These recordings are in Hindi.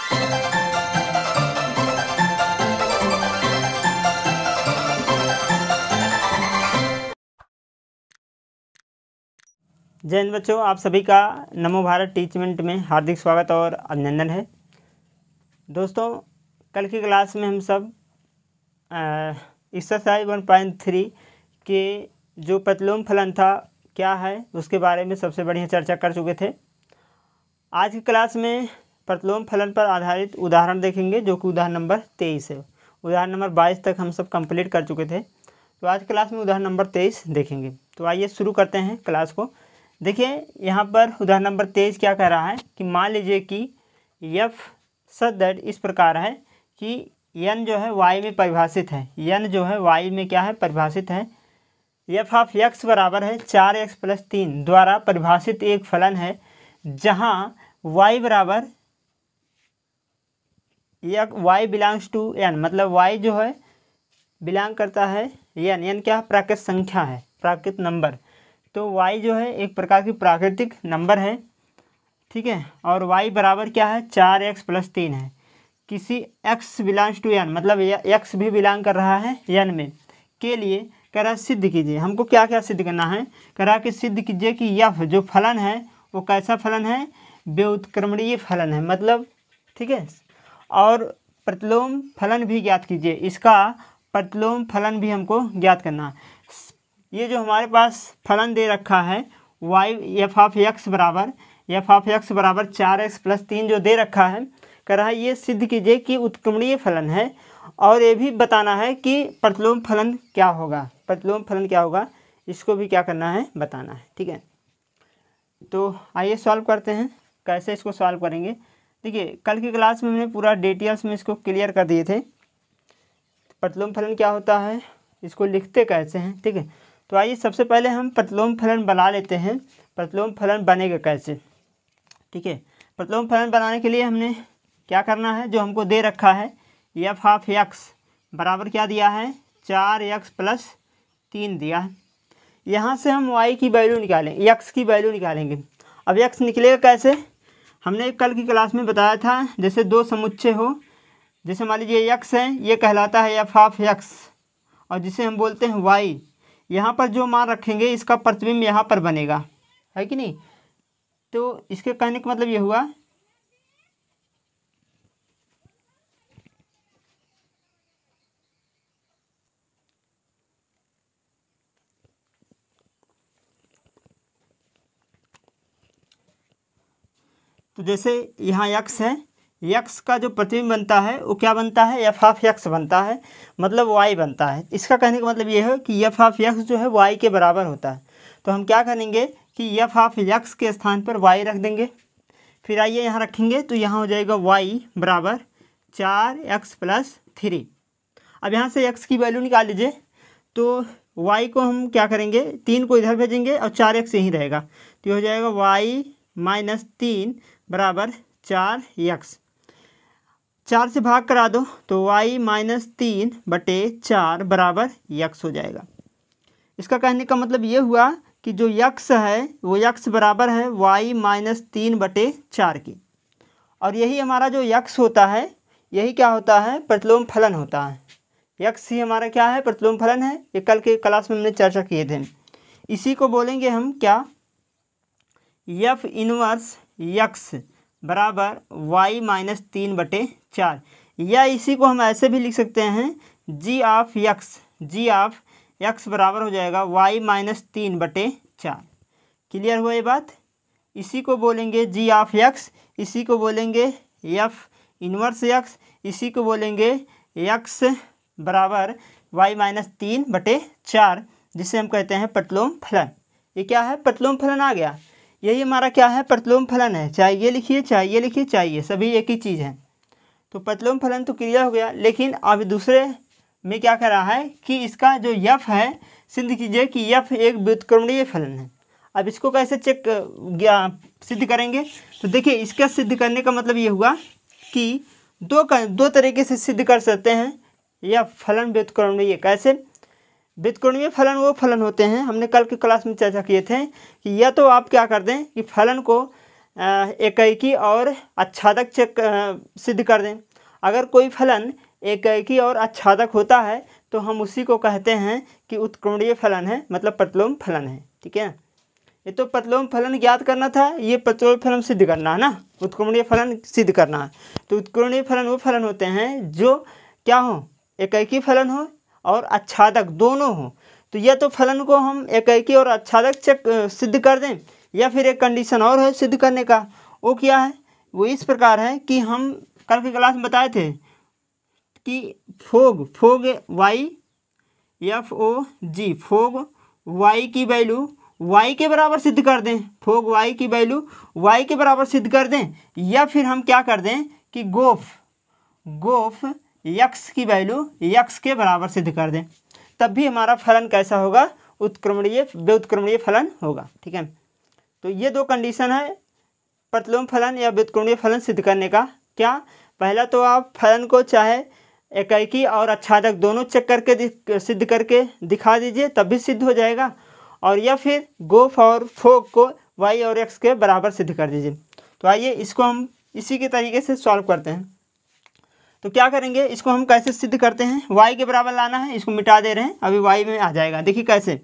जय हिंद बच्चों, आप सभी का नमो भारत टीचमेंट में हार्दिक स्वागत और अभिनंदन है। दोस्तों, कल की क्लास में हम सब एक्सरसाइज 1.3 के जो प्रतिलोम फलन था क्या है उसके बारे में सबसे बढ़िया चर्चा कर चुके थे। आज की क्लास में प्रतिलोम फलन पर आधारित उदाहरण देखेंगे जो कि उदाहरण नंबर 23 है। उदाहरण नंबर 22 तक हम सब कंप्लीट कर चुके थे, तो आज क्लास में उदाहरण नंबर 23 देखेंगे। तो आइए शुरू करते हैं क्लास को। देखिए यहाँ पर उदाहरण नंबर 23 क्या कह रहा है कि मान लीजिए कि यफ सच दैट इस प्रकार है कि यन जो है वाई में परिभाषित है। यन जो है वाई में क्या है, परिभाषित है। एफ ऑफ एक्स बराबर है 4x + 3 द्वारा परिभाषित एक फलन है जहाँ y बराबर y बिलोंग्स टू n, मतलब y जो है बिलोंग करता है n क्या प्राकृत संख्या है, प्राकृत नंबर। तो y जो है एक प्रकार की प्राकृतिक नंबर है, ठीक है। और y बराबर क्या है, 4x + 3 है। किसी x बिलोंग्स टू n, मतलब x भी बिलोंग कर रहा है n में, के लिए कह रहा है सिद्ध कीजिए। हमको क्या क्या सिद्ध करना है, कह रहा है कि सिद्ध कीजिए कि यह जो फलन है वो कैसा फलन है, व्युत्क्रमणीय फलन है, मतलब ठीक है। और प्रतिलोम फलन भी ज्ञात कीजिए, इसका प्रतिलोम फलन भी हमको ज्ञात करना है। ये जो हमारे पास फलन दे रखा है एफ ऑफ एक्स बराबर 4x + 3 जो दे रखा है, कह रहा है ये सिद्ध कीजिए कि उत्क्रमणीय फलन है। और ये भी बताना है कि प्रतिलोम फलन क्या होगा, प्रतिलोम फलन क्या होगा, इसको भी क्या करना है, बताना है, ठीक है। तो आइए सॉल्व करते हैं। कैसे इसको सॉल्व करेंगे, देखिए कल की क्लास में हमने पूरा डिटेल्स में इसको क्लियर कर दिए थे। प्रतिलोम फलन क्या होता है, इसको लिखते कैसे हैं, ठीक है। तो आइए सबसे पहले हम प्रतिलोम फलन बना लेते हैं। प्रतिलोम फलन बनेगा कैसे, ठीक है। प्रतिलोम फलन बनाने के लिए हमने क्या करना है, जो हमको दे रखा है एफ ऑफ एक्स बराबर क्या दिया है, 4x + 3 दिया है। यहाँ से हम y की वैल्यू निकालेंगे, x की वैल्यू निकालेंगे। अब x निकलेगा कैसे, हमने कल की क्लास में बताया था, जैसे दो समुच्चय हो, जैसे मान लीजिए x है, ये कहलाता है एफ ऑफ एक्स, और जिसे हम बोलते हैं y। यहाँ पर जो मान रखेंगे इसका प्रतिबिंब यहाँ पर बनेगा, है कि नहीं। तो इसके कहने का मतलब ये हुआ तो जैसे यहाँ x है, x का जो प्रतिबिंब बनता है वो क्या बनता है, एफ ऑफ एक्स बनता है, मतलब y बनता है। इसका कहने का मतलब ये है कि एफ ऑफ एक्स जो है y के बराबर होता है। तो हम क्या करेंगे कि एफ ऑफ एक्स के स्थान पर y रख देंगे। फिर आइए यहाँ रखेंगे तो यहाँ हो जाएगा y बराबर 4x + 3। अब यहाँ से x की वैल्यू निकाल लीजिए। तो y को हम क्या करेंगे, 3 को इधर भेजेंगे और 4x यहीं रहेगा, तो ये हो जाएगा y - 3 बराबर 4x। 4 से भाग करा दो तो y - 3/4 बराबर x हो जाएगा। इसका कहने का मतलब ये हुआ कि जो x है वो x बराबर है y - 3/4 की। और यही हमारा जो x होता है, यही क्या होता है, प्रतिलोम फलन होता है। x ही हमारा क्या है, प्रतिलोम फलन है। ये कल के क्लास में हमने चर्चा किए थे। इसी को बोलेंगे हम क्या, एफ इनवर्स x बराबर y - 3/4, या इसी को हम ऐसे भी लिख सकते हैं g ऑफ x बराबर हो जाएगा y - 3/4। क्लियर हुआ ये बात। इसी को बोलेंगे g ऑफ x, इसी को बोलेंगे f इनवर्स x, इसी को बोलेंगे x बराबर y - 3/4, जिसे हम कहते हैं प्रतिलोम फलन। ये क्या है, प्रतिलोम फलन आ गया। यही हमारा क्या है, प्रतिलोम फलन है। चाहे ये लिखिए, चाहे ये लिखिए, चाहे ये, सभी एक ही चीज़ है। तो प्रतिलोम फलन तो क्लियर हो गया। लेकिन अब दूसरे में क्या कह रहा है कि इसका जो यफ है, सिद्ध कीजिए कि यफ एक व्युत्क्रमणीय फलन है। अब इसको कैसे सिद्ध करेंगे, तो देखिए इसका सिद्ध करने का मतलब ये हुआ कि दो तरीके से सिद्ध कर सकते हैं यह फलन व्युत्क्रमणीय। कैसे, व्युत्क्रमणीय फलन वो फलन होते हैं, हमने कल की क्लास में चर्चा किए थे कि या तो आप क्या कर दें कि फलन को एकाएकी और आच्छादक सिद्ध कर दें। अगर कोई फलन एकाएकी और आच्छादक होता है तो हम उसी को कहते हैं कि उत्क्रमणीय फलन है, मतलब प्रतिलोम फलन है। ठीक है, ये तो प्रतिलोम फलन ज्ञात करना था, ये प्रतिलोम फलन सिद्ध करना है ना, उत्क्रमणीय फलन सिद्ध करना है। तो उत्क्रमणीय फलन वो फलन होते हैं जो क्या हो, एकाएकी फलन हो और आच्छादक दोनों हो। तो या तो फलन को हम एकाएकी और आच्छादक सिद्ध कर दें, या फिर एक कंडीशन और है सिद्ध करने का। वो क्या है, वो इस प्रकार है कि हम कल की क्लास में बताए थे कि fog y FOG fog y की वैल्यू वाई के बराबर सिद्ध कर दें, फोग वाई की वैल्यू वाई के बराबर सिद्ध कर दें, या फिर हम क्या कर दें कि गोफ यक्स की वैल्यू यक्स के बराबर सिद्ध कर दें, तब भी हमारा फलन कैसा होगा, व्युत्क्रमणीय फलन होगा। ठीक है, तो ये दो कंडीशन है प्रतिलोम फलन या व्युत्क्रमणीय फलन सिद्ध करने का। क्या, पहला तो आप फलन को चाहे एकाएकी और आच्छादक दोनों चेक करके सिद्ध करके दिखा दीजिए, तब भी सिद्ध हो जाएगा, और या फिर गोफ और फोग को वाई और एक्स के बराबर सिद्ध कर दीजिए। तो आइए इसको हम इसी के तरीके से सॉल्व करते हैं। तो क्या करेंगे, इसको हम कैसे सिद्ध करते हैं, वाई के बराबर लाना है, इसको मिटा दे रहे हैं, अभी वाई में आ जाएगा। देखिए कैसे,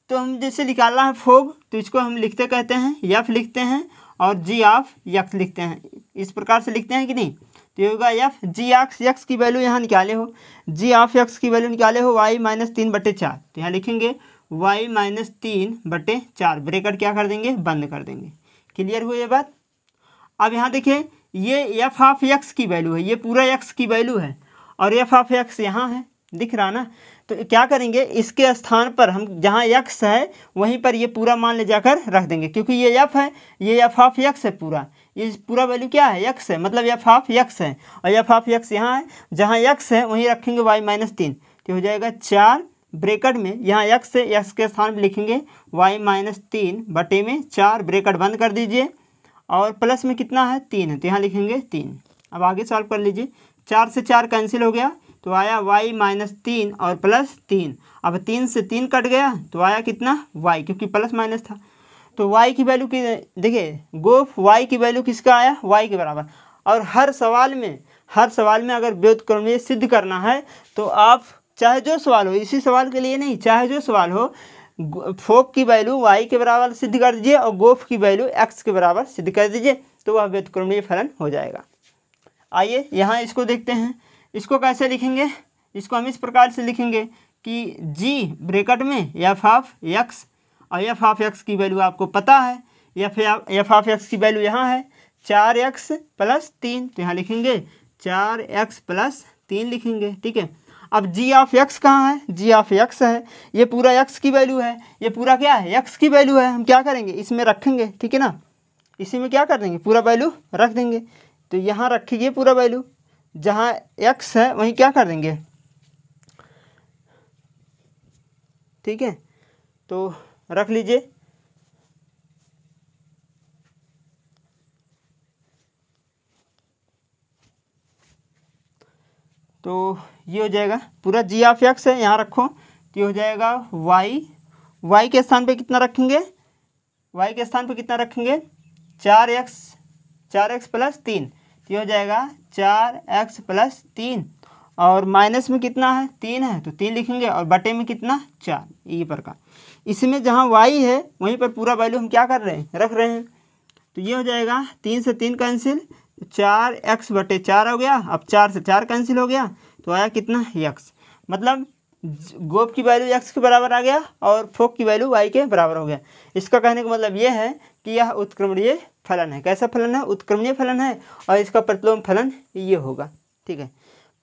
तो हम जैसे निकालना है फोग, तो इसको हम लिखते कहते हैं एफ लिखते हैं और जी ऑफ यक्स लिखते हैं, इस प्रकार से लिखते हैं कि नहीं। तो ये होगा एफ जी यक्स की वैल्यू यहाँ निकाले हो, जी ऑफ यक्स की वैल्यू निकाले हो वाई -3/4, तो यहाँ लिखेंगे वाई -3/4, ब्रैकेट क्या कर देंगे, बंद कर देंगे। क्लियर हुई ये बात। अब यहाँ देखिए ये एफ ऑफ एक्स की वैल्यू है, ये पूरा एक्स की वैल्यू है, और एफ ऑफ एक्स यहाँ है, दिख रहा ना। तो क्या करेंगे, इसके स्थान पर हम जहाँ एक्स है वहीं पर ये पूरा मान ले जाकर रख देंगे, क्योंकि ये एफ है, ये एफ ऑफ एक्स है, ये पूरा वैल्यू क्या है, एक्स है, मतलब एफ ऑफ एक्स है, और एफ ऑफ एक्स यहाँ है, जहाँ एक्स है वहीं रखेंगे वाई -3, तो हो जाएगा 4 ब्रैकेट में, यहाँ एक्स है, एक्स के स्थान पर लिखेंगे वाई -3/4, ब्रैकेट बंद कर दीजिए, और प्लस में कितना है 3 है, तो यहाँ लिखेंगे 3। अब आगे सॉल्व कर लीजिए, 4 से 4 कैंसिल हो गया, तो आया वाई -3 और +3। अब 3 से 3 कट गया, तो आया कितना वाई, क्योंकि प्लस माइनस था। तो वाई की वैल्यू की देखिए, गोफ वाई की वैल्यू किसका आया, वाई के बराबर। और हर सवाल में अगर व्युत्क्रमणीय सिद्ध करना है तो आप चाहे जो सवाल हो, इसी सवाल के लिए नहीं, चाहे जो सवाल हो, फोग की वैल्यू वाई के बराबर सिद्ध कर दीजिए और गोफ की वैल्यू एक्स के बराबर सिद्ध कर दीजिए, तो वह व्युत्क्रमणीय फलन हो जाएगा। आइए यहाँ इसको देखते हैं, इसको कैसे लिखेंगे, इसको हम इस प्रकार से लिखेंगे कि जी ब्रैकेट में एफ ऑफ एक्स, और एफ ऑफ एक्स की वैल्यू आपको पता है, एफ ऑफ एक्स की वैल्यू यहाँ है 4x + 3, तो यहाँ लिखेंगे 4x + 3 लिखेंगे। ठीक है, अब जी ऑफ एक्स कहाँ है, जी ऑफ एक्स है, ये पूरा एक्स की वैल्यू है, ये पूरा क्या है, एक्स की वैल्यू है, हम क्या करेंगे इसमें रखेंगे। ठीक है ना, इसी में क्या कर देंगे, पूरा वैल्यू रख देंगे। तो यहाँ रखिए पूरा वैल्यू, जहाँ एक्स है वहीं क्या कर देंगे। ठीक है, तो रख लीजिए। तो ये हो जाएगा पूरा जी ऑफ एक्स है, यहाँ रखो, तो ये हो जाएगा वाई के स्थान पे कितना रखेंगे, वाई के स्थान पे कितना रखेंगे 4x + 3, तो ये हो जाएगा 4x + 3, और माइनस में कितना है 3 है, तो 3 लिखेंगे, और बटे में कितना 4, ये प्रकार। इसमें जहाँ y है वहीं पर पूरा वैल्यू हम क्या कर रहे हैं, रख रहे हैं। तो ये हो जाएगा 3 से 3 कैंसिल, 4x/4 हो गया, अब 4 से 4 कैंसिल हो गया, तो आया कितना x, मतलब गोफ की वैल्यू x के बराबर आ गया और फोक की वैल्यू y के बराबर हो गया। इसका कहने का मतलब ये है कि यह उत्क्रमणीय फलन है। कैसा फलन है, उत्क्रमणीय फलन है, और इसका प्रतिलोम फलन ये होगा। ठीक है,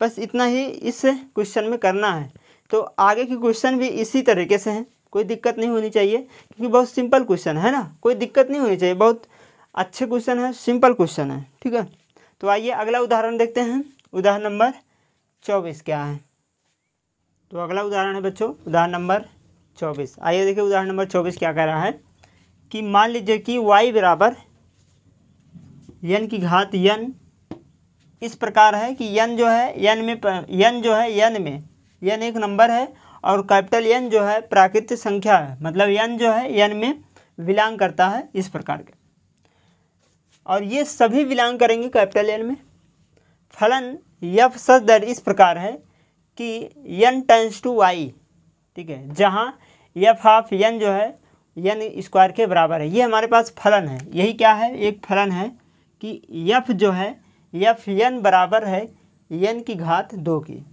बस इतना ही इस क्वेश्चन में करना है। तो आगे के क्वेश्चन भी इसी तरीके से हैं, कोई दिक्कत नहीं होनी चाहिए, क्योंकि बहुत सिंपल क्वेश्चन है ना, कोई दिक्कत नहीं होनी चाहिए, बहुत अच्छे क्वेश्चन है, सिंपल क्वेश्चन है। ठीक है, तो आइए अगला उदाहरण देखते हैं। उदाहरण नंबर 24 क्या है, तो अगला उदाहरण है बच्चों उदाहरण नंबर 24। आइए देखिए उदाहरण नंबर 24 क्या कह रहा है कि मान लीजिए कि y बराबर n की घात n इस प्रकार है कि n जो है n एक नंबर है, और कैपिटल N जो है प्राकृतिक संख्या है, मतलब n जो है n में बिलोंग करता है, इस प्रकार के। और ये सभी बिलोंग करेंगे कैपिटल एन में। फलन एफ सच दैट इस प्रकार है कि एन टेंड्स टू वाई, ठीक है, जहाँ एफ ऑफ एन जो है एन स्क्वायर के बराबर है। ये हमारे पास फलन है, यही क्या है, एक फलन है कि एफ जो है एफ एन बराबर है एन की घात 2 की।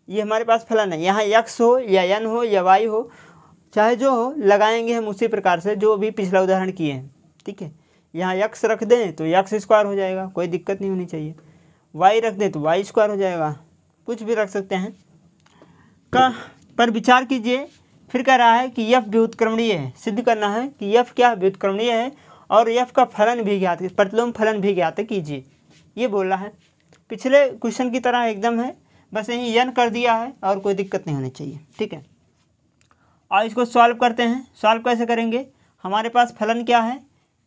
ये हमारे पास फलन है। यहाँ यक्स हो या एन हो या वाई हो, चाहे जो हो, लगाएंगे हम उसी प्रकार से जो भी पिछला उदाहरण किए हैं, ठीक है। यहाँ यक्स रख दें तो यक्स स्क्वायर हो जाएगा, कोई दिक्कत नहीं होनी चाहिए। वाई रख दें तो वाई स्क्वायर हो जाएगा, कुछ भी रख सकते हैं। पर विचार कीजिए, फिर कह रहा है कि एफ व्युत्क्रमणीय है। सिद्ध करना है कि एफ क्या व्युत्क्रमणीय है और एफ का फलन भी ज्ञात, प्रतिलोम फलन भी ज्ञात कीजिए, ये बोल रहा है। पिछले क्वेश्चन की तरह एकदम है, बस यही एन कर दिया है और कोई दिक्कत नहीं होनी चाहिए, ठीक है। और इसको सॉल्व करते हैं। सॉल्व कैसे करेंगे, हमारे पास फलन क्या है,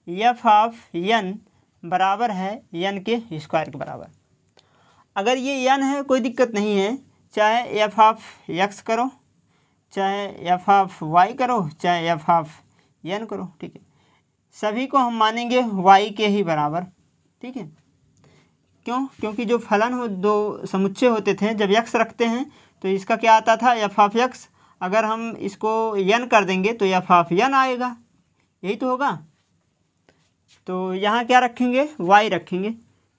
एफ ऑफ एन बराबर है एन के स्क्वायर के बराबर। अगर ये एन है कोई दिक्कत नहीं है, चाहे एफ ऑफ एक्स करो, चाहे एफ ऑफ वाई करो, चाहे एफ ऑफ एन करो, ठीक है। सभी को हम मानेंगे वाई के ही बराबर, ठीक है। क्यों, क्योंकि जो फलन हो दो समुच्चय होते थे, जब एक्स रखते हैं तो इसका क्या आता था, एफ ऑफ एक्स। अगर हम इसको एन कर देंगे तो एफ ऑफ एन आएगा, यही तो होगा। तो यहाँ क्या रखेंगे, वाई रखेंगे,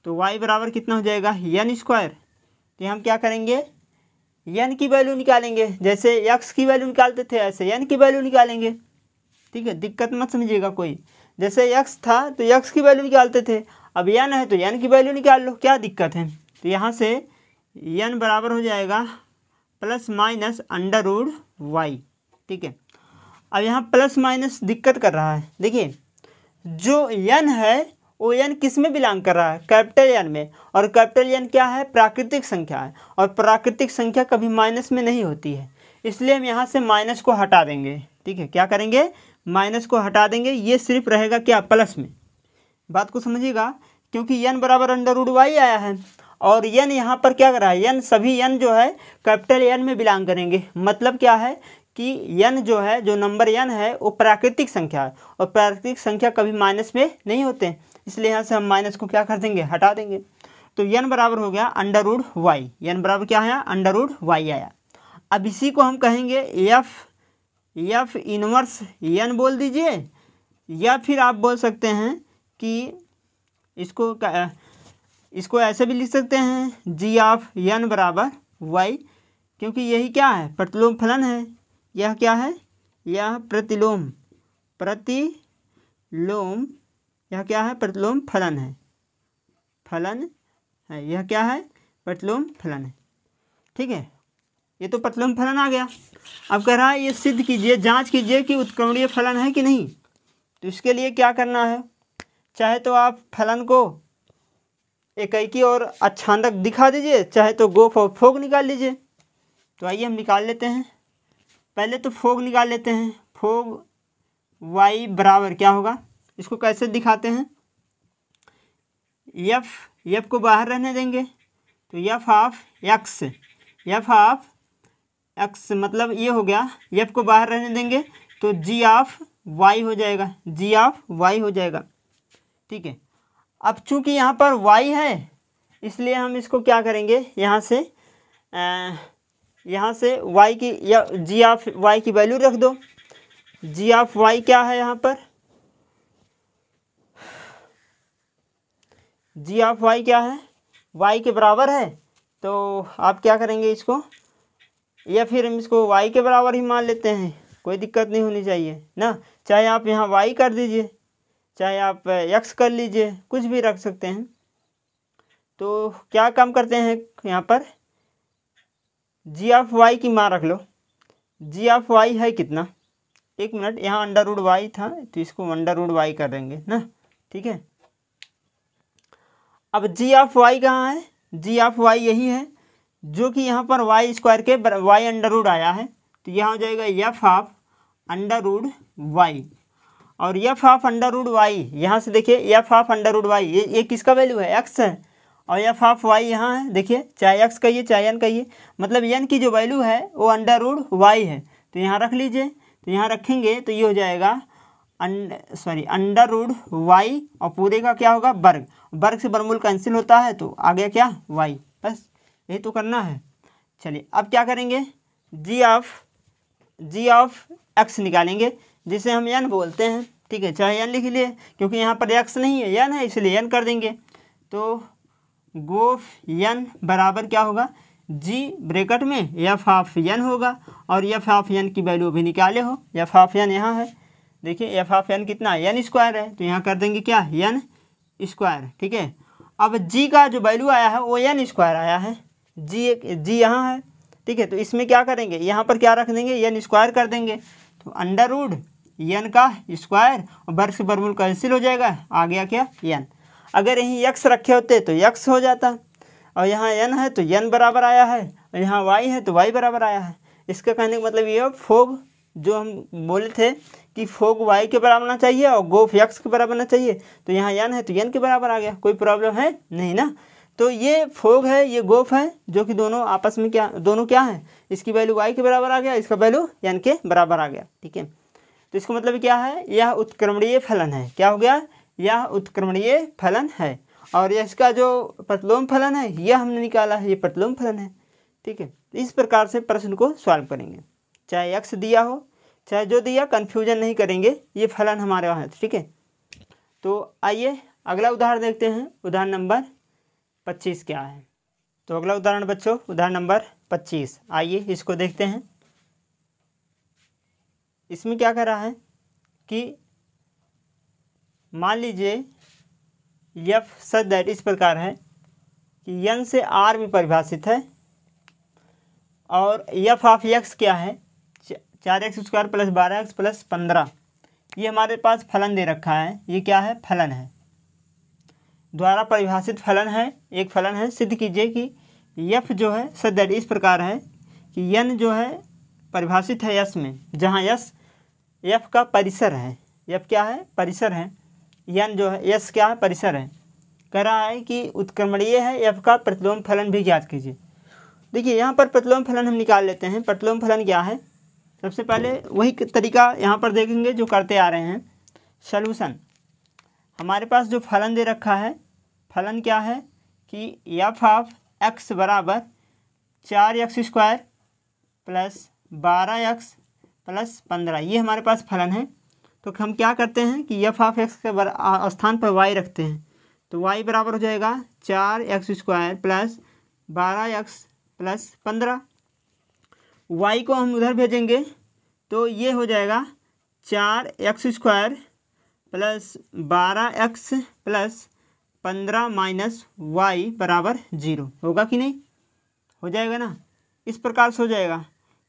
तो वाई बराबर कितना हो जाएगा, एन स्क्वायर। तो हम क्या करेंगे, एन की वैल्यू निकालेंगे, जैसे एक्स की वैल्यू निकालते थे ऐसे एन की वैल्यू निकालेंगे, ठीक है। दिक्कत मत समझिएगा कोई, जैसे एक्स था तो एक्स की वैल्यू निकालते थे, अब एन है तो एन की वैल्यू निकाल लो, क्या दिक्कत है। तो यहाँ से एन बराबर हो जाएगा plus minus under root y, ठीक है। अब यहाँ प्लस माइनस दिक्कत कर रहा है, देखिए जो एन है वो एन किस में बिलोंग कर रहा है, कैपिटल एन में। और कैपिटल एन क्या है, प्राकृतिक संख्या है, और प्राकृतिक संख्या कभी माइनस में नहीं होती है, इसलिए हम यहाँ से माइनस को हटा देंगे, ठीक है। क्या करेंगे, माइनस को हटा देंगे, ये सिर्फ रहेगा क्या, प्लस में। बात को समझिएगा, क्योंकि एन बराबर अंडर रूट वाई आया है और एन यहाँ पर क्या कर रहा है, एन सभी एन जो है कैपिटल एन में बिलोंग करेंगे। मतलब क्या है कि एन जो है, जो नंबर एन है वो प्राकृतिक संख्या है, और प्राकृतिक संख्या कभी माइनस में नहीं होते, इसलिए यहाँ से हम माइनस को क्या कर देंगे, हटा देंगे। तो एन बराबर हो गया अंडर रूट वाई, एन बराबर क्या है, अंडर रूट वाई आया। अब इसी को हम कहेंगे एफ इनवर्स एन बोल दीजिए, या फिर आप बोल सकते हैं कि इसको ऐसे भी लिख सकते हैं, जी ऑफ एन बराबर वाई, क्योंकि यही क्या है, प्रतिलोम फलन है। यह क्या है, यह प्रतिलोम यह क्या है, प्रतिलोम फलन है, यह क्या है, प्रतिलोम फलन है, ठीक है। ये तो प्रतिलोम फलन आ गया। अब कह रहा है ये सिद्ध कीजिए, जांच कीजिए कि उत्क्रमणीय फलन है कि नहीं। तो इसके लिए क्या करना है, चाहे तो आप फलन को इकैकी और अच्छांदक दिखा दीजिए, चाहे तो गोफ और फोग निकाल लीजिए। तो आइए हम निकाल लेते हैं, पहले तो फोग निकाल लेते हैं। फोग वाई बराबर क्या होगा, इसको कैसे दिखाते हैं, एफ को बाहर रहने देंगे, तो एफ ऑफ एक्स मतलब ये हो गया, एफ को बाहर रहने देंगे तो जी ऑफ वाई हो जाएगा, जी ऑफ वाई हो जाएगा, ठीक है। अब चूंकि यहाँ पर y है, इसलिए हम इसको क्या करेंगे, यहाँ से y की या जी ऑफ वाई की वैल्यू रख दो। जी ऑफ वाई क्या है, यहाँ पर जी ऑफ वाई क्या है, y के बराबर है। तो आप क्या करेंगे इसको, या फिर हम इसको y के बराबर ही मान लेते हैं, कोई दिक्कत नहीं होनी चाहिए ना। चाहे आप यहाँ y कर दीजिए, चाहे आप x कर लीजिए, कुछ भी रख सकते हैं। तो क्या काम करते हैं, यहाँ पर जी ऑफ वाई की मान रख लो। जी ऑफ वाई है कितना, एक मिनट, यहाँ अंडर रूट वाई था तो इसको अंडर रूट वाई कर देंगे ना, ठीक है। अब जी ऑफ वाई कहाँ है, जी ऑफ वाई यही है जो कि यहाँ पर वाई स्क्वायर के वाई अंडर रूट आया है, तो यहाँ हो जाएगा f of under root y. और f of under root y, यहाँ से देखिए f of under root y, ये किसका वैल्यू है, एक्स है, और एफ ऑफ वाई यहाँ है, देखिए चाहे एक्स कहिए चाहे एन कहिए, मतलब एन की जो वैल्यू है वो अंडर रूट वाई है। तो यहाँ रख लीजिए, तो यहाँ रखेंगे तो ये हो जाएगा अंडर रूट वाई और पूरे का क्या होगा वर्ग, वर्ग से वर्गमूल कैंसिल होता है तो आ गया क्या वाई, बस यही तो करना है। चलिए अब क्या करेंगे, जी ऑफ एक्स निकालेंगे जिसे हम एन बोलते हैं, ठीक है, चाहे एन लिख लिए क्योंकि यहाँ पर एक्स नहीं है एन है इसलिए एन कर देंगे। तो गोफ एन बराबर क्या होगा, जी ब्रैकेट में एफ ऑफ एन होगा और एफ ऑफ एन की वैल्यू भी निकाले हो, एफ ऑफ एन यहाँ है, देखिए एफ ऑफ एन कितना है एन स्क्वायर है तो यहाँ कर देंगे क्या एन स्क्वायर, ठीक है। अब जी का जो वैल्यू आया है वो एन स्क्वायर आया है, जी यहाँ है, ठीक है, तो इसमें क्या करेंगे यहाँ पर क्या रख देंगे एन स्क्वायर कर देंगे, तो अंडर रूट एन का स्क्वायर और वर्ग से वर्गमूल कैंसिल हो जाएगा, आ गया क्या एन। अगर यहीं एक्स रखे होते तो एक्स हो जाता और यहाँ एन है तो एन बराबर आया है और यहाँ वाई है तो वाई बराबर आया है। इसका कहने का मतलब ये फोग जो हम बोले थे कि फोग वाई के बराबर होना चाहिए और गोफ एक्स के बराबर होना चाहिए, तो यहाँ एन है तो एन के बराबर आ गया, कोई प्रॉब्लम है नहीं ना। तो ये फोग है ये गोफ है जो कि दोनों आपस में दोनों क्या है, इसकी वैल्यू वाई के बराबर आ गया, इसका वैल्यू एन के बराबर आ गया, ठीक है। तो इसका मतलब क्या है, यह उत्क्रमणीय फलन है, क्या हो गया, यह उत्क्रमणीय फलन है और इसका जो प्रतिलोम फलन है यह हमने निकाला है, ये प्रतिलोम फलन है, ठीक है। इस प्रकार से प्रश्न को सॉल्व करेंगे, चाहे एक्स दिया हो चाहे जो दिया, कन्फ्यूजन नहीं करेंगे, ये फलन हमारे वहाँ है, ठीक है। तो आइए अगला उदाहरण देखते हैं, उदाहरण नंबर 25 क्या है। तो अगला उदाहरण बच्चों उदाहरण नंबर 25, आइए इसको देखते हैं। इसमें क्या कह रहा है कि मान लीजिए एफ सच दैट इस प्रकार है कि एन से आर में परिभाषित है और एफ ऑफ एक्स क्या है 4x² प्लस 12x प्लस 15, ये हमारे पास फलन दे रखा है, ये क्या है फलन है, द्वारा परिभाषित फलन है, एक फलन है। सिद्ध कीजिए कि एफ जो है सच दैट इस प्रकार है कि एन जो है परिभाषित है यस में, जहाँ यस एफ का परिसर है, एफ क्या है परिसर है, एन जो है यस क्या है परिसर है। कह रहा है कि उत्क्रमणीय है एफ का प्रतिलोम फलन भी ज्ञात कीजिए। देखिए यहाँ पर प्रतिलोम फलन हम निकाल लेते हैं। प्रतिलोम फलन क्या है, सबसे पहले वही तरीका यहाँ पर देखेंगे जो करते आ रहे हैं। सॉल्यूशन, हमारे पास जो फलन दे रखा है, फलन क्या है कि एफ ऑफ एक्स बराबर 4x² प्लस 12x प्लस 15, ये हमारे पास फलन है। तो हम क्या करते हैं कि एफ ऑफ एक्स के स्थान पर y रखते हैं, तो y बराबर हो जाएगा 4x² plus 12x plus 15। y को हम उधर भेजेंगे तो ये हो जाएगा 4x² plus 12x plus 15 minus y बराबर 0, होगा कि नहीं, हो जाएगा ना, इस प्रकार से हो जाएगा।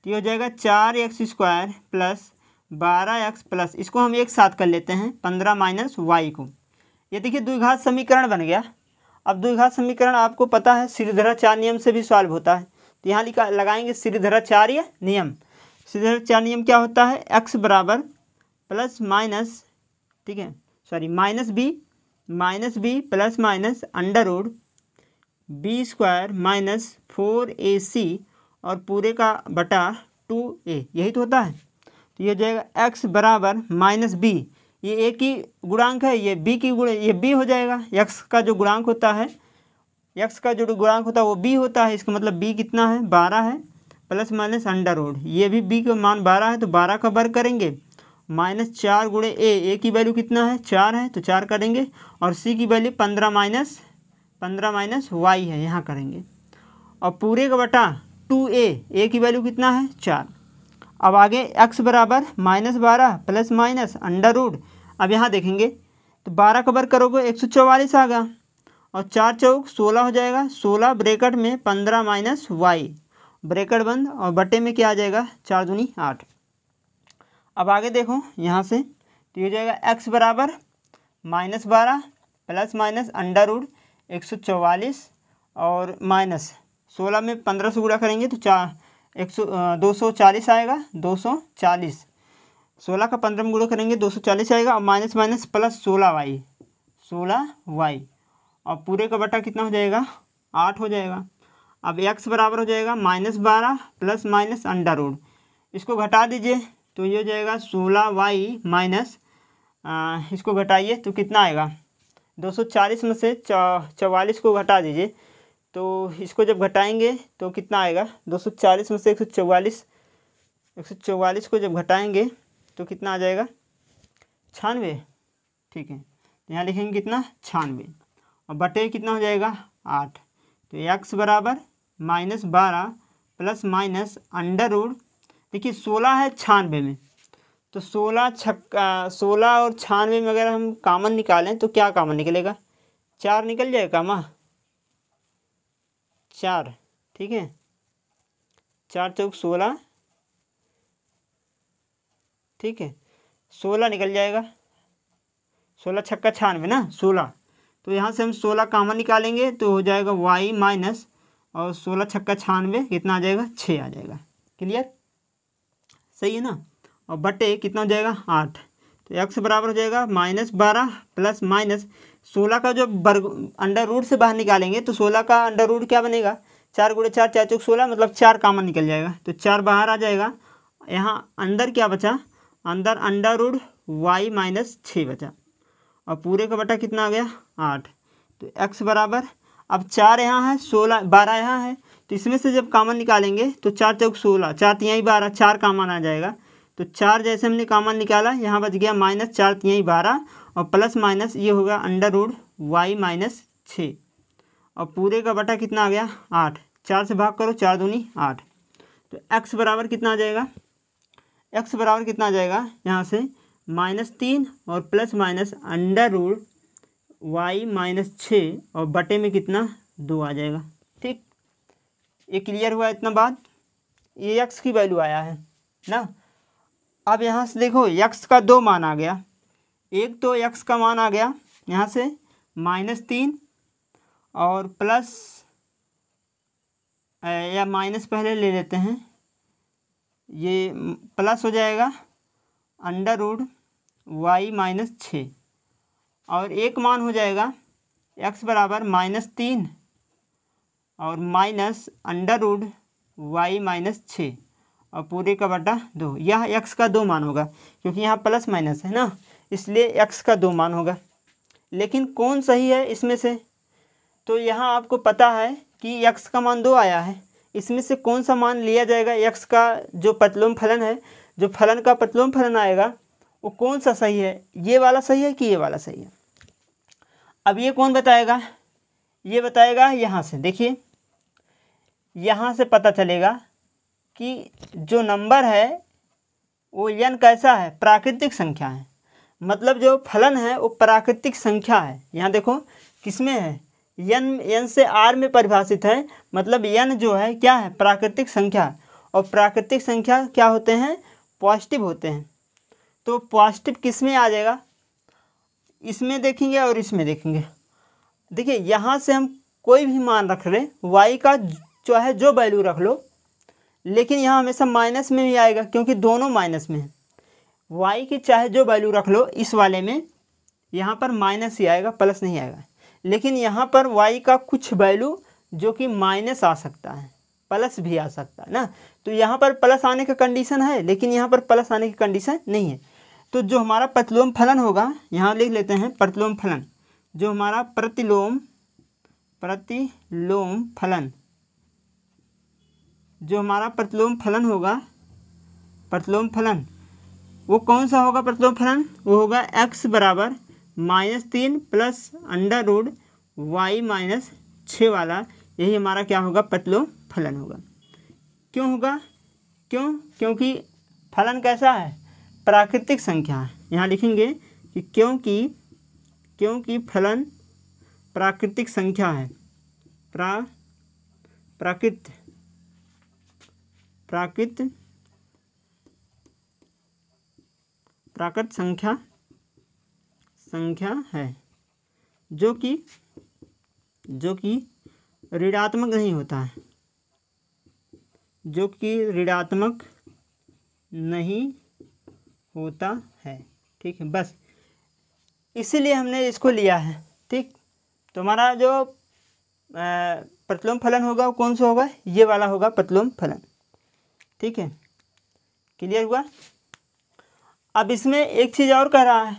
तो ये हो जाएगा 4x² प्लस 12x प्लस, इसको हम एक साथ कर लेते हैं 15 माइनस y को, ये देखिए द्विघात समीकरण बन गया। अब द्विघात समीकरण आपको पता है श्रीधराचार्य नियम से भी सॉल्व होता है, तो यहाँ लगाएंगे श्रीधराचार्य नियम। श्रीधराचार्य नियम क्या होता है, x बराबर प्लस माइनस, ठीक है sorry minus b plus minus under root b² minus 4ac और पूरे का बटा 2a, यही तो होता है। तो ये हो जाएगा x बराबर माइनस बी, ये a की गुणांक है, ये b की ये b हो जाएगा, x का जो गुणांक होता है, x का जो गुणांक होता है वो b होता है, इसका मतलब b कितना है 12 है, प्लस माइनस अंडर रूट, ये भी b का मान 12 है तो 12 का वर्ग करेंगे, माइनस 4 गुणे a की वैल्यू कितना है 4 है तो 4 करेंगे, और c की वैल्यू 15 माइनस y है, यहाँ करेंगे, और पूरे का बटा 2a की वैल्यू कितना है 4। अब आगे x बराबर -12 प्लस माइनस अंडर रूट, अब यहाँ देखेंगे तो 12 का वर्ग करोगे 144 आ गया, और 4 चौक 16 हो जाएगा, 16 ब्रैकेट में 15 माइनस y ब्रैकेट बंद, और बटे में क्या आ जाएगा 4 दूनी 8। अब आगे देखो यहाँ से, तो ये हो जाएगा x बराबर -12 प्लस माइनस अंडर रूट 144 और माइनस 16 में 15 से गुणा करेंगे तो 240 आएगा, 240, 16 का 15 में गुणा करेंगे 240 आएगा, और माइनस माइनस प्लस 16y और पूरे का बटा कितना हो जाएगा 8 हो जाएगा। अब x बराबर हो जाएगा -12 प्लस माइनस अंडर रूट, इसको घटा दीजिए तो ये हो जाएगा 16y माइनस इसको घटाइए तो कितना आएगा, 240 में से 44 को घटा दीजिए, तो इसको जब घटाएंगे तो कितना आएगा, 240 में से 144 को जब घटाएंगे तो कितना आ जाएगा, 96। ठीक है, यहाँ लिखेंगे कितना, 96, और बटे कितना हो जाएगा, 8। तो x बराबर -12 प्लस माइनस अंडर रूट, देखिए 16 है 96 में, तो 16 और 96 में अगर हम कॉमन निकालें तो क्या कॉमन निकलेगा, 4 निकल जाएगा माँ, 4। ठीक है, 4 चौक 16, ठीक है, 16 निकल जाएगा, 16 छक्का 96 ना, 16। तो यहाँ से हम 16 कॉमन निकालेंगे तो हो जाएगा y माइनस, और 16 छक्का 96 कितना आ जाएगा, 6 आ जाएगा। क्लियर, सही है ना। और बटे कितना हो जाएगा, 8। तो x बराबर हो जाएगा -12 प्लस माइनस 16 का जो वर्ग अंडर रूट से बाहर निकालेंगे तो 16 का अंडर रूट क्या बनेगा, 4 × 4 4 चौक 16, मतलब 4 कॉमन निकल जाएगा, तो 4 बाहर आ जाएगा। यहाँ अंदर क्या बचा, अंदर अंडर रूट y माइनस 6 बचा, और पूरे का बटा कितना आ गया, 8। तो x बराबर, अब 4 यहाँ है, 12 यहाँ है, तो इसमें से जब कॉमन निकालेंगे तो 4 चौक 16, 4 तिहाई 12, 4 कॉमन आ जाएगा। तो 4 जैसे हमने कॉमन निकाला, यहाँ बच गया -4 तिहाई 12, और प्लस माइनस ये होगा अंडर रूट y माइनस 6, और पूरे का बटा कितना आ गया, 8। 4 से भाग करो, 4 दूनी 8। तो x बराबर कितना आ जाएगा, x बराबर कितना आ जाएगा, यहाँ से -3 और plus minus under root y minus 6, और बटे में कितना, 2 आ जाएगा। ठीक, ये क्लियर हुआ इतना बात, ये x की वैल्यू आया है ना। अब यहाँ से देखो x का 2 मान आ गया, एक तो x का मान आ गया यहाँ से -3 और प्लस या माइनस पहले ले लेते हैं, ये प्लस हो जाएगा अंडर रूट y माइनस 6, और एक मान हो जाएगा x बराबर -3 और minus under root y minus 6, और पूरे का बटा 2। यह x का 2 मान होगा, क्योंकि यहाँ प्लस माइनस है ना, इसलिए x का 2 मान होगा। लेकिन कौन सही है इसमें से, तो यहाँ आपको पता है कि x का मान 2 आया है, इसमें से कौन सा मान लिया जाएगा, x का जो प्रतिलोम फलन है, जो फलन का प्रतिलोम फलन आएगा वो कौन सा सही है, ये वाला सही है कि ये वाला सही है। अब ये कौन बताएगा, ये बताएगा यहाँ से, देखिए यहाँ से पता चलेगा कि जो नंबर है वो n कैसा है, प्राकृतिक संख्या है, मतलब जो फलन है वो प्राकृतिक संख्या है। यहाँ देखो किसमें है, n से r में परिभाषित है, मतलब n जो है क्या है, प्राकृतिक संख्या, और प्राकृतिक संख्या क्या होते हैं, पॉजिटिव होते हैं। तो पॉजिटिव किस में आ जाएगा, इसमें देखेंगे और इसमें देखेंगे। देखिए यहाँ से हम कोई भी मान रख रहे, y का चाहे जो वैल्यू रख लो, लेकिन यहाँ हमेशा माइनस में भी आएगा, क्योंकि दोनों माइनस में है। y की चाहे जो वैल्यू रख लो, इस वाले में यहाँ पर माइनस ही आएगा, प्लस नहीं आएगा। लेकिन यहाँ पर y का कुछ वैल्यू जो कि माइनस आ सकता है, प्लस भी आ सकता है ना, तो यहाँ पर प्लस आने का कंडीशन है, लेकिन यहाँ पर प्लस आने की कंडीशन नहीं है। तो जो हमारा प्रतिलोम फलन होगा, यहाँ लिख लेते हैं प्रतिलोम फलन, जो हमारा प्रतिलोम फलन, जो हमारा प्रतिलोम फलन होगा, प्रतिलोम फलन वो कौन सा होगा, प्रतिलोम फलन वो होगा x बराबर -3 plus under root y minus 6 वाला, यही हमारा क्या होगा, प्रतिलोम फलन होगा। क्यों होगा, क्योंकि फलन कैसा है, प्राकृतिक संख्या है। यहाँ लिखेंगे कि क्योंकि फलन प्राकृतिक संख्या है, प्राकृत संख्या है, जो कि ऋणात्मक नहीं होता है, जो कि ऋणात्मक नहीं होता है। ठीक है, बस इसीलिए हमने इसको लिया है। ठीक, तो हमारा जो प्रतिलोम फलन होगा वो कौन सा होगा, ये वाला होगा प्रतिलोम फलन। ठीक है, क्लियर हुआ। अब इसमें एक चीज़ और कह रहा है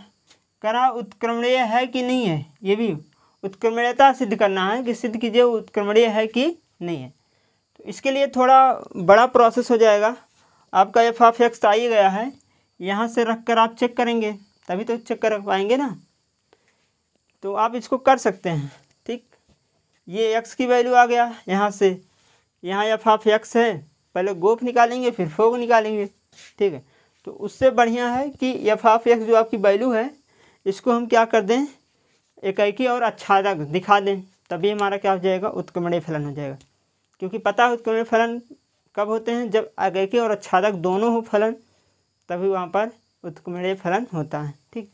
शर्करा उत्क्रमणीय है कि नहीं है, ये भी उत्क्रमणीयता सिद्ध करना है कि सिद्ध कीजिए उत्क्रमणीय है कि नहीं है। तो इसके लिए थोड़ा बड़ा प्रोसेस हो जाएगा। आपका एफ ऑफ एक्स आ ही गया है, यहाँ से रख कर आप चेक करेंगे तभी तो चेक कर पाएंगे ना। तो आप इसको कर सकते हैं। ठीक, ये एक्स की वैल्यू आ गया, यहाँ से यहाँ एफ ऑफ एक्स है, पहले गोफ निकालेंगे फिर फोग निकालेंगे। ठीक है, तो उससे बढ़िया है कि एफ ऑफ एक्स जो आपकी वैल्यू है इसको हम क्या कर दें, एकाएकी और आच्छादक दिखा दें, तभी हमारा क्या हो जाएगा, उत्क्रमणीय फलन हो जाएगा। क्योंकि पता है उत्क्रमणीय फलन कब होते हैं, जब एकाएकी और आच्छादक दोनों हो फलन, तभी वहाँ पर उत्क्रमणीय फलन होता है। ठीक,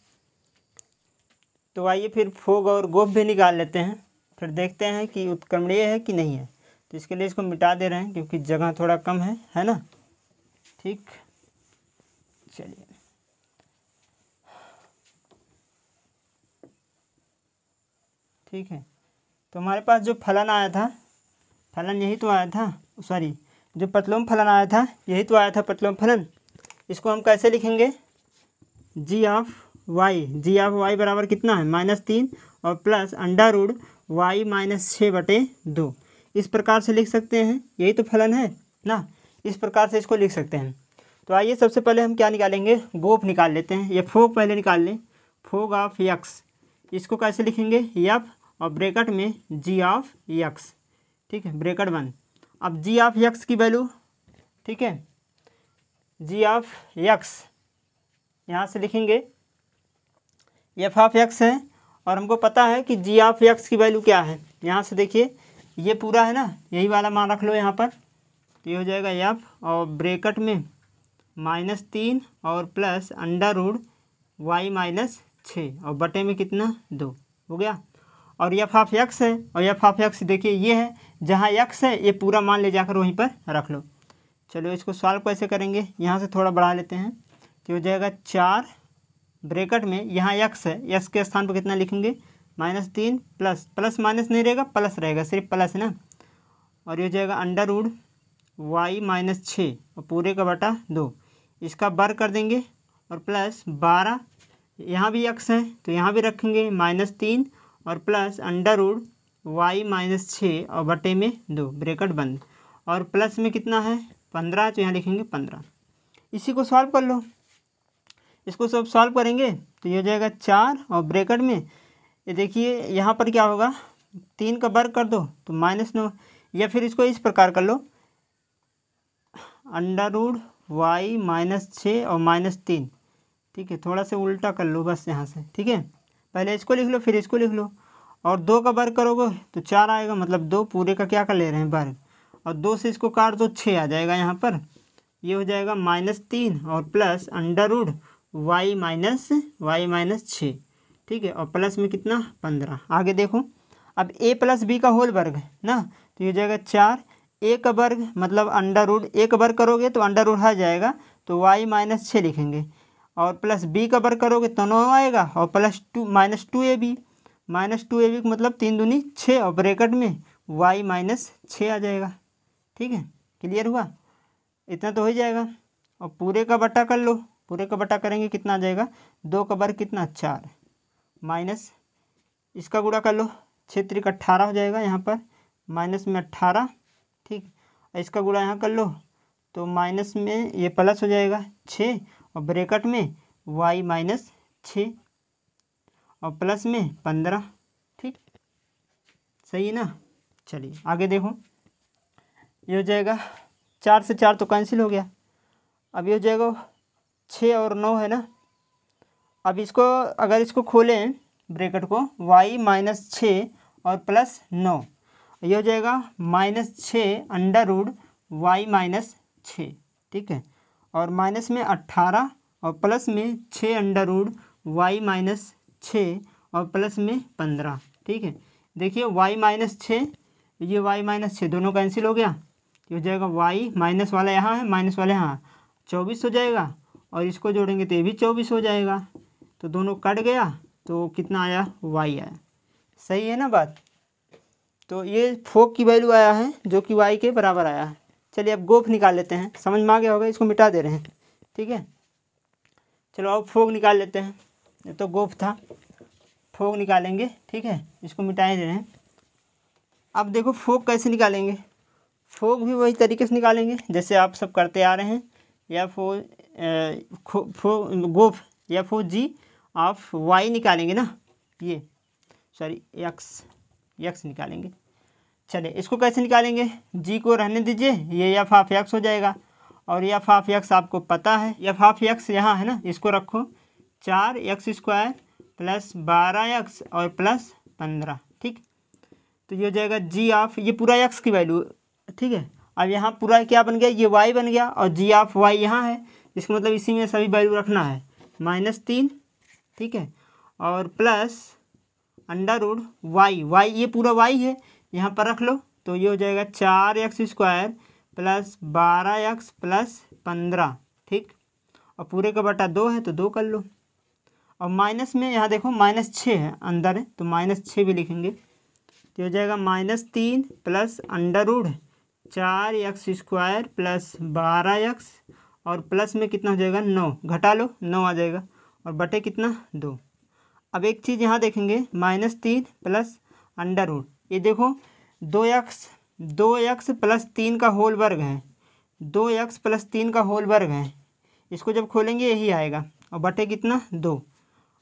तो आइए फिर फोग और गोफ भी निकाल लेते हैं, फिर देखते हैं कि उत्क्रमणीय है कि नहीं है। तो इसके लिए इसको मिटा दे रहे हैं क्योंकि जगह थोड़ा कम है ना। ठीक, चलिए ठीक है, तो हमारे पास जो फलन आया था, फलन यही तो आया था, सॉरी जो प्रतिलोम फलन आया था यही तो आया था प्रतिलोम फलन। इसको हम कैसे लिखेंगे, जी ऑफ वाई बराबर कितना है -3 और प्लस अंडर रूट वाई -6/2, इस प्रकार से लिख सकते हैं। यही तो फलन है ना, इस प्रकार से इसको लिख सकते हैं। तो आइए सबसे पहले हम क्या निकालेंगे, गोफ निकाल लेते हैं। ये फोग पहले निकाल लें, फोग ऑफ एक्स, इसको कैसे लिखेंगे, एफ और ब्रैकेट में जी ऑफ एक्स। ठीक है, ब्रैकेट बंद। अब जी ऑफ एक्स की वैल्यू, ठीक है, जी ऑफ एक्स यहाँ से लिखेंगे, एफ ऑफ एक्स है और हमको पता है कि जी ऑफ एक्स की वैल्यू क्या है। यहाँ से देखिए ये पूरा है ना, यही वाला मान रख लो यहाँ पर, तो ये हो जाएगा एफ और ब्रैकेट में -3 और प्लस अंडर रूट वाई -6 और बटे में कितना 2 हो गया। और एफ ऑफ एक्स है, और एफ ऑफ एक्स देखिए ये है, जहाँ एक्स है ये पूरा मान ले जाकर वहीं पर रख लो। चलो इसको सॉल्व कैसे करेंगे, यहाँ से थोड़ा बढ़ा लेते हैं, तो हो जाएगा 4 ब्रैकेट में, यहाँ एक्स है, एक्स के स्थान पर कितना लिखेंगे -3 प्लस माइनस नहीं रहेगा, प्लस रहेगा, सिर्फ प्लस है ना, और ये हो जाएगा अंडर रूट वाई -6 और पूरे का बटा 2, इसका वर्ग कर देंगे और प्लस 12, यहाँ भी एक्स है तो यहाँ भी रखेंगे -3 और प्लस अंडर रूट वाई -6 और बटे में 2 ब्रैकेट बंद, और प्लस में कितना है 15, तो यहाँ लिखेंगे 15। इसी को सॉल्व कर लो, इसको सब सॉल्व करेंगे तो ये हो जाएगा 4 और ब्रैकेट में ये देखिए यहाँ पर क्या होगा, 3 का वर्ग कर दो तो -9, या फिर इसको इस प्रकार कर लो, अंडर रूट वाई -6 और -3। ठीक है, थोड़ा सा उल्टा कर लो बस यहाँ से। ठीक है, पहले इसको लिख लो फिर इसको लिख लो, और 2 का वर्ग करोगे तो 4 आएगा, मतलब 2 पूरे का क्या कर ले रहे हैं वर्ग, और 2 से इसको काट दो 6 आ जाएगा यहाँ पर। ये हो जाएगा -3 और प्लस अंडर रूट वाई -6। ठीक है, और प्लस में कितना 15। आगे देखो, अब a + b का होल वर्ग है ना, तो ये हो जाएगा 4, a का वर्ग मतलब अंडर रूट, a का वर्ग करोगे तो अंडर रूट आ जाएगा, तो वाई -6 लिखेंगे, और प्लस b का वर्ग करोगे तो 9 आएगा, और प्लस -2ab का मतलब 3 दूनी 6 और ब्रैकेट में वाई -6 आ जाएगा। ठीक है, क्लियर हुआ, इतना तो हो ही जाएगा। और पूरे का बटा कर लो, पूरे का बटा करेंगे कितना आ जाएगा, 2 का वर्ग कितना 4 माइनस इसका गुणा कर लो, 6 × 18 हो जाएगा, यहाँ पर माइनस में 18। ठीक, इसका गुणा यहाँ कर लो तो माइनस में ये प्लस हो जाएगा 6 और ब्रैकेट में वाई -6 और प्लस में 15। ठीक, सही है ना। चलिए आगे देखो, ये हो जाएगा 4 से 4 तो कैंसिल हो गया, अब ये हो जाएगा 6 और 9 है ना। अब इसको अगर इसको खोलें ब्रैकेट को, वाई -6 और प्लस 9, ये हो जाएगा -6 अंडर रूट वाई -6। ठीक है, और माइनस में 18 और प्लस में 6 अंडर रूट वाई -6 और प्लस में 15। ठीक है, देखिए वाई -6 ये वाई -6 दोनों कैंसिल हो गया, ये हो जाएगा वाई माइनस वाला यहाँ है, माइनस वाला यहाँ 24 हो जाएगा, और इसको जोड़ेंगे तो ये भी 24 हो जाएगा, तो दोनों कट गया तो कितना आया, वाई आया। सही है ना बात। तो ये फोग की वैल्यू आया है जो कि वाई के बराबर आया है। चलिए अब गोफ निकाल लेते हैं, समझ में आ गया होगा, इसको मिटा दे रहे हैं। ठीक है, चलो अब फोग निकाल लेते हैं। ये तो गोफ था, फोग निकालेंगे। ठीक है, इसको मिटा ही दे रहे हैं। अब देखो फोग कैसे निकालेंगे। फोग भी वही तरीके से निकालेंगे जैसे आप सब करते आ रहे हैं। या गोफ या फो जी ऑफ वाई निकालेंगे ना, ये सॉरी यक्स निकालेंगे। चलिए इसको कैसे निकालेंगे, जी को रहने दीजिए, ये एफ ऑफ एक्स हो जाएगा। और एफ ऑफ एक्स आपको पता है, एफ ऑफ एक्स यहाँ है ना, इसको रखो 4x² प्लस 12x और प्लस 15। ठीक, तो ये हो जाएगा जी ऑफ, ये पूरा एक्स की वैल्यू। ठीक है, अब यहाँ पूरा क्या बन गया, ये वाई बन गया और जी ऑफ वाई यहाँ है, इसका मतलब इसी में सभी वैल्यू रखना है -3। ठीक है, और प्लस अंडर रूट वाई ये पूरा वाई है, यहाँ पर रख लो, तो ये हो जाएगा 4x² प्लस 12x प्लस 15। ठीक, और पूरे का बटा 2 है तो 2 कर लो। और माइनस में यहाँ देखो -6 है, अंदर है तो -6 भी लिखेंगे, तो हो जाएगा -3 plus under root 4x² plus 12x और प्लस में कितना हो जाएगा 9, घटा लो 9 आ जाएगा, और बटे कितना 2। अब एक चीज़ यहाँ देखेंगे, -3 प्लस अंडर रूट, ये देखो 2x प्लस 3 का होल वर्ग है, 2x प्लस 3 का होल वर्ग है, इसको जब खोलेंगे यही आएगा, और बटे कितना 2।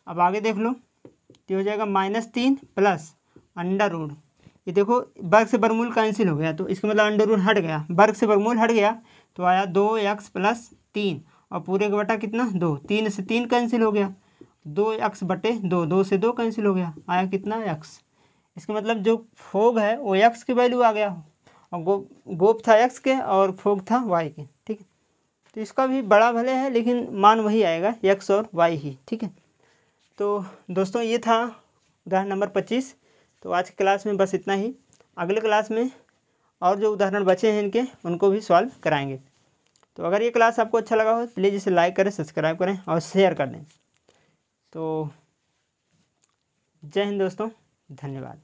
अब आगे देख लो, तो हो जाएगा -3 प्लस अंडर रूट, ये देखो वर्ग से वर्गमूल कैंसिल हो गया, तो इसका मतलब अंडर रूट हट गया, वर्ग से वर्गमूल हट गया, तो आया 2x प्लस 3 और पूरे का बटा कितना 2, 3 से 3 कैंसिल हो गया, 2x बटे 2, 2 से 2 कैंसिल हो गया, आया कितना x। इसका मतलब जो फोग है वो x की वैल्यू आ गया, और गोप था x के और फोग था y के। ठीक है, तो इसका भी बड़ा भले है लेकिन मान वही आएगा x और y ही। ठीक है, तो दोस्तों ये था उदाहरण नंबर 25। तो आज की क्लास में बस इतना ही, अगले क्लास में और जो उदाहरण बचे हैं इनके उनको भी सॉल्व कराएंगे। तो अगर ये क्लास आपको अच्छा लगा हो प्लीज़ इसे लाइक करें, सब्सक्राइब करें और शेयर कर दें। तो जय हिंद दोस्तों, धन्यवाद।